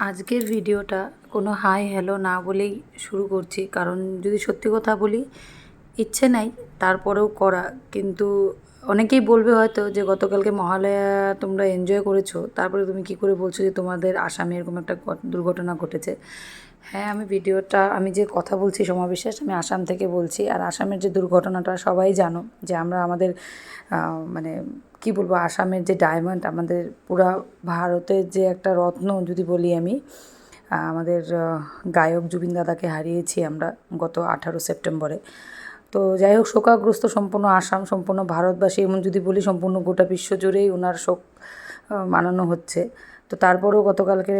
আজকের ভিডিওটা কোনো হাই হ্যালো না বলেই শুরু করছি, কারণ যদি সত্যি কথা বলি ইচ্ছে নাই তারপরেও করা। কিন্তু অনেকেই বলবে হয়তো যে গতকালকে মহালয়া তোমরা এনজয় করেছো, তারপরে তুমি কি করে বলছো যে তোমাদের আসামে এরকম একটা দুর্ঘটনা ঘটেছে। হ্যাঁ, আমি যে কথা বলছি সমাবিশ্বাস, আমি আসাম থেকে বলছি। আর আসামের যে দুর্ঘটনাটা সবাই জানো যে আমরা আমাদের মানে কি বলবো, আসামের যে ডায়মন্ড, আমাদের পুরা ভারতের যে একটা রত্ন যদি বলি আমি, আমাদের গায়ক জুবিন দাদাকে হারিয়েছি আমরা গত 18 সেপ্টেম্বরে। তো যাই হোক, শোকাগ্রস্ত সম্পূর্ণ আসাম, সম্পূর্ণ ভারতবাসী, এমন যদি বলি সম্পূর্ণ গোটা বিশ্ব জুড়েই ওনার শোক মানানো হচ্ছে। তো তারপরেও গতকালকের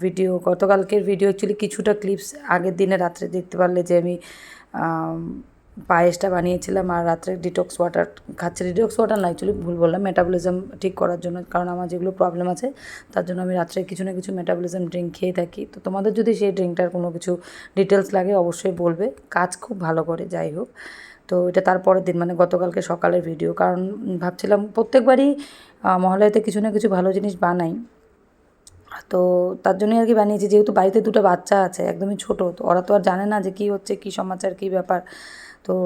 ভিডিও অ্যাকচুয়ালি কিছুটা ক্লিপস আগের দিনে রাত্রে দেখতে পারলে যে আমি পায়েসটা বানিয়েছিলাম আর রাত্রে ডিটক্স ওয়াটার খাচ্ছি। ডিটক্স ওয়াটার না, অ্যাকচুয়ালি ভুল বললাম, মেটাবলিজম ঠিক করার জন্য, কারণ আমার যেগুলো প্রবলেম আছে তার জন্য আমি রাত্রে কিছু না কিছু মেটাবলিজম ড্রিঙ্ক খেয়ে থাকি। তো তোমাদের যদি সেই ড্রিঙ্কটার কোনো কিছু ডিটেলস লাগে অবশ্যই বলবে, কাজ খুব ভালো করে। যাই হোক, তো এটা তারপরের দিন মানে গতকালকে সকালের ভিডিও, কারণ ভাবছিলাম প্রত্যেকবারই মহালয়াতে কিছু না কিছু ভালো জিনিস বানাই, তো তার জন্যই আর কি বানিয়েছি। যেহেতু বাড়িতে দুটো বাচ্চা আছে, একদমই ছোটো, তো ওরা তো আর জানে না যে কী হচ্ছে, কী সমাচার, কী ব্যাপার। তো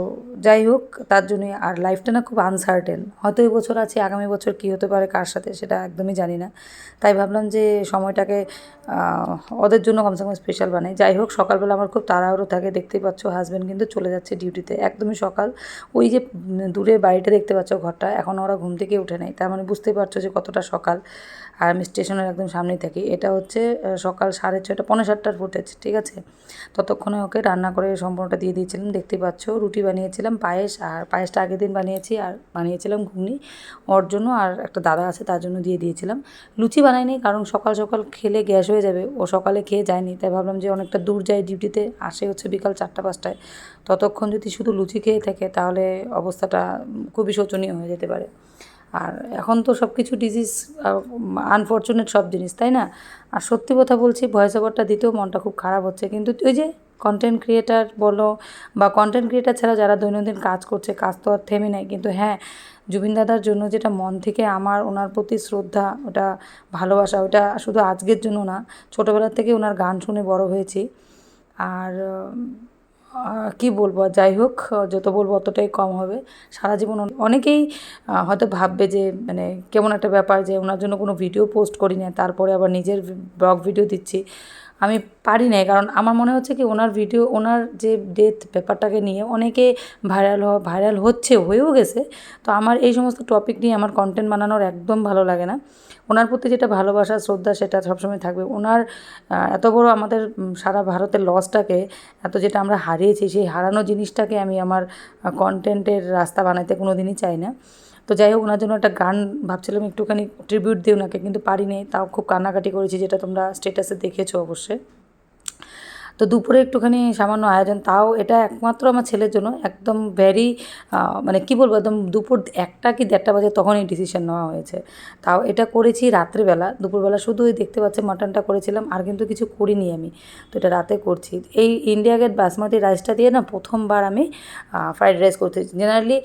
যাই হোক, তার জন্যই। আর লাইফটা না খুব আনসার্টেন, হয়তো এই বছর আছে, আগামী বছর কী হতে পারে কার সাথে সেটা একদমই জানি না। তাই ভাবলাম যে সময়টাকে ওদের জন্য কমসে কম স্পেশাল বানাই। যাই হোক, সকালবেলা আমার খুব তাড়াহুড়ো থাকে, দেখতেই পাচ্ছ হাজব্যান্ড কিন্তু চলে যাচ্ছে ডিউটিতে একদমই সকাল। ওই যে দূরে বাড়িটা দেখতে পাচ্ছ, ঘরটা, এখন ওরা ঘুম থেকে উঠে নেয়, তার মানে বুঝতেই পারছো যে কতটা সকাল। আর আমি স্টেশনের একদম সামনেই থাকি। এটা হচ্ছে সকাল 6:30, 6:45 ফুটেজ, ঠিক আছে। ততক্ষণে ওকে রান্না করে সম্পূর্ণটা দিয়ে দিয়েছিলাম, দেখতেই পাচ্ছ। রুটি বানিয়েছিলাম, পায়েস, আর পায়েসটা আগের দিন বানিয়েছি, আর বানিয়েছিলাম ঘুগনি ওর জন্য, আর একটা দাদা আছে তার জন্য দিয়ে দিয়েছিলাম। লুচি বানাইনি, কারণ সকাল সকাল খেলে গ্যাস হয়ে যাবে, ও সকালে খেয়ে যায়নি, তাই ভাবলাম যে অনেকটা দূর যায় ডিউটিতে, আসে হচ্ছে বিকাল 4টা 5টায়, ততক্ষণ যদি শুধু লুচি খেয়ে থাকে তাহলে অবস্থাটা খুবই শোচনীয় হয়ে যেতে পারে। আর এখন তো সব কিছু ডিজিজ, আনফর্চুনেট সব জিনিস, তাই না? আর সত্যি কথা বলছি, ভয়েস ওভারটা দিতেও মনটা খুব খারাপ হচ্ছে, কিন্তু ওই যে কন্টেন্ট ক্রিয়েটার বলো বা কন্টেন্ট ক্রিয়েটার ছাড়া যারা দৈনন্দিন কাজ করছে, কাজ তো আর থেমে নেয়। কিন্তু হ্যাঁ, জুবিন দাদার জন্য যেটা মন থেকে আমার ওনার প্রতি শ্রদ্ধা, ওটা ভালোবাসা, ওটা শুধু আজকের জন্য না, ছোটোবেলার থেকে ওনার গান শুনে বড় হয়েছি। আর কী বলবো, আর যাই হোক, যত বলবো অতটাই কম হবে। সারা জীবন অনেকেই হয়তো ভাববে যে মানে কেমন একটা ব্যাপার যে ওনার জন্য কোনো ভিডিও পোস্ট করি না, তারপরে আবার নিজের ব্লগ ভিডিও দিচ্ছি। আমি পারি না, কারণ আমার মনে হচ্ছে কি ওনার ভিডিও, ওনার যে ডেথ ব্যাপারটাকে নিয়ে অনেকে ভাইরাল হচ্ছে, হয়েও গেছে। তো আমার এই সমস্ত টপিক নিয়ে আমার কন্টেন্ট বানানোর একদম ভালো লাগে না। ওনার প্রতি যেটা ভালোবাসা, শ্রদ্ধা, সেটা সবসময় থাকবে। ওনার এত বড় আমাদের সারা ভারতের লসটাকে, এত যেটা আমরা হারিয়েছি, সেই হারানো জিনিসটাকে আমি আমার কন্টেন্টের রাস্তা বানাতে কোনো দিনই চাই না। তো যাই হোক, ওনার জন্য একটা গান ভাবছিলাম একটুখানি ট্রিবিউট দিই ওনাকে, কিন্তু পারিনি, তাও খুব কান্নাকাটি করেছি, যেটা তোমরা স্টেটাসে দেখেছো অবশ্যই। তো দুপুরে একটুখানি সামান্য আয়োজন, তাও এটা একমাত্র আমার ছেলের জন্য, একদম ভেরি মানে কী বলবো, একদম দুপুর 1টা কি 1:30 বাজে তখন এই ডিসিশন নেওয়া হয়েছে। তাও এটা করেছি রাত্রিবেলা, দুপুরবেলা শুধু ওই দেখতে পাচ্ছি মাটনটা করেছিলাম, আর কিন্তু কিছু করিনি আমি। তো এটা রাতে করছি। এই ইন্ডিয়া গেট বাসমতি রাইসটা দিয়ে না প্রথমবার আমি ফ্রাইড রাইস করতে, জেনারেলি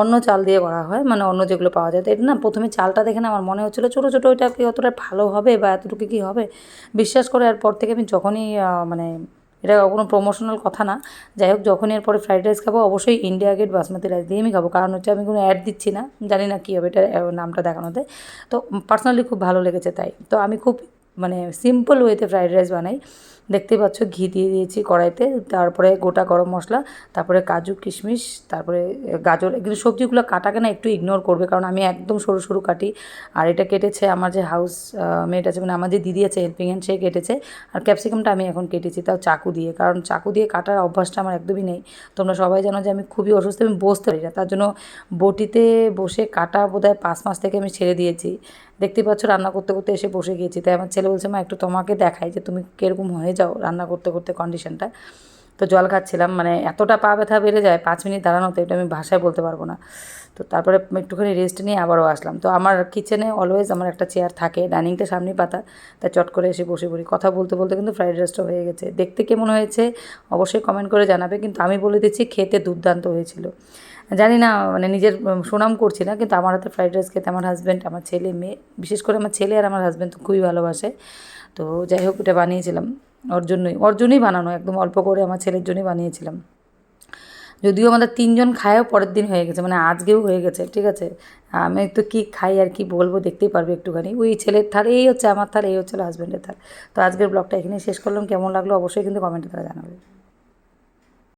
অন্য চাল দিয়ে করা হয়, মানে অন্য যেগুলো পাওয়া যায়। তো এটা না প্রথমে চালটা দেখে না আমার মনে হচ্ছিলো ছোটো ছোটো, ওইটা কি অতটা ভালো হবে বা এতটুকু কি হবে। বিশ্বাস করে এরপর থেকে আমি যখনই মানে এটা কোনো প্রমোশনাল কথা না, যাই হোক, যখনই এরপরে ফ্রাইড রাইস খাবো অবশ্যই ইন্ডিয়া গেট বাসমতি রাইস দিয়ে আমি খাবো, কারণ হচ্ছে আমি কোনো অ্যাড দিচ্ছি না, জানি না কী হবে এটা নামটা দেখানোতে। তো পার্সোনালি খুব ভালো লেগেছে, তাই তো আমি খুব মানে সিম্পল ওয়েতে ফ্রাইড রাইস বানাই। দেখতেই পাচ্ছ ঘি দিয়ে দিয়েছি কড়াইতে, তারপরে গোটা গরম মশলা, তারপরে কাজু কিশমিশ, তারপরে গাজর, এগুলো সবজিগুলো কাটাকে না একটু ইগনোর করবে, কারণ আমি একদম সরু সরু কাটি। আর এটা কেটেছে আমার যে হাউস মেট আছে, মানে আমার যে দিদি আছে হেল্পিং হ্যান্ড, সে কেটেছে। আর ক্যাপসিকামটা আমি এখন কেটেছি, তাও চাকু দিয়ে, কারণ চাকু দিয়ে কাটার অভ্যাসটা আমার একদমই নেই। তোমরা সবাই জানো যে আমি খুবই অসুস্থ, আমি বসতে পারি না, তার জন্য বটিতে বসে কাটা বোধহয় 5 মাস থেকে আমি ছেড়ে দিয়েছি। দেখতেই পাচ্ছ রান্না করতে করতে এসে বসে গিয়েছি, তাই আমার ছেলে বলছে মা একটু তোমাকে দেখাই যে তুমি কীরকম হয়ে যাও রান্না করতে করতে কন্ডিশনটা। তো জল খাচ্ছিলাম, মানে এতটা পা ব্যথা বেড়ে যায় 5 মিনিট দাঁড়ানোতে, এটা আমি ভাষায় বলতে পারবো না। তো তারপরে একটুখানি রেস্ট নিয়ে আবারও আসলাম। তো আমার কিচেনে অলওয়েজ আমার একটা চেয়ার থাকে, ডাইনিংটা সামনেই পাতা, তাই চট করে এসে বসে পড়ি। কথা বলতে বলতে কিন্তু ফ্রাইড রাইসটা হয়ে গেছে। দেখতে কেমন হয়েছে অবশ্যই কমেন্ট করে জানাবে, কিন্তু আমি বলে দিচ্ছি খেতে দুর্দান্ত হয়েছিল। জানি না মানে নিজের সুনাম করছি না, কিন্তু আমার হাতে ফ্রাইড রাইস খেতে আমার হাজব্যান্ড, আমার ছেলে মেয়ে, বিশেষ করে আমার ছেলে আর আমার হাজব্যান্ড তো খুবই ভালোবাসে। তো যাই হোক, এটা বানিয়েছিলাম ওর জন্যই বানানো, একদম অল্প করে আমার ছেলের জন্যই বানিয়েছিলাম। যদিও আমাদের 3 জন খায়ও পরের দিন হয়ে গেছে, মানে আজকেও হয়ে গেছে, ঠিক আছে। আমি তো কী খাই আর কি বলবো, দেখতেই পারবে একটুখানি। ওই ছেলের থাল এই হচ্ছে আমার থাল, এই হচ্ছে হাজব্যান্ডের থাল। তো আজকের ব্লগটা এখানেই শেষ করলাম। কেমন লাগলো অবশ্যই কিন্তু কমেন্টে তারা জানাবে।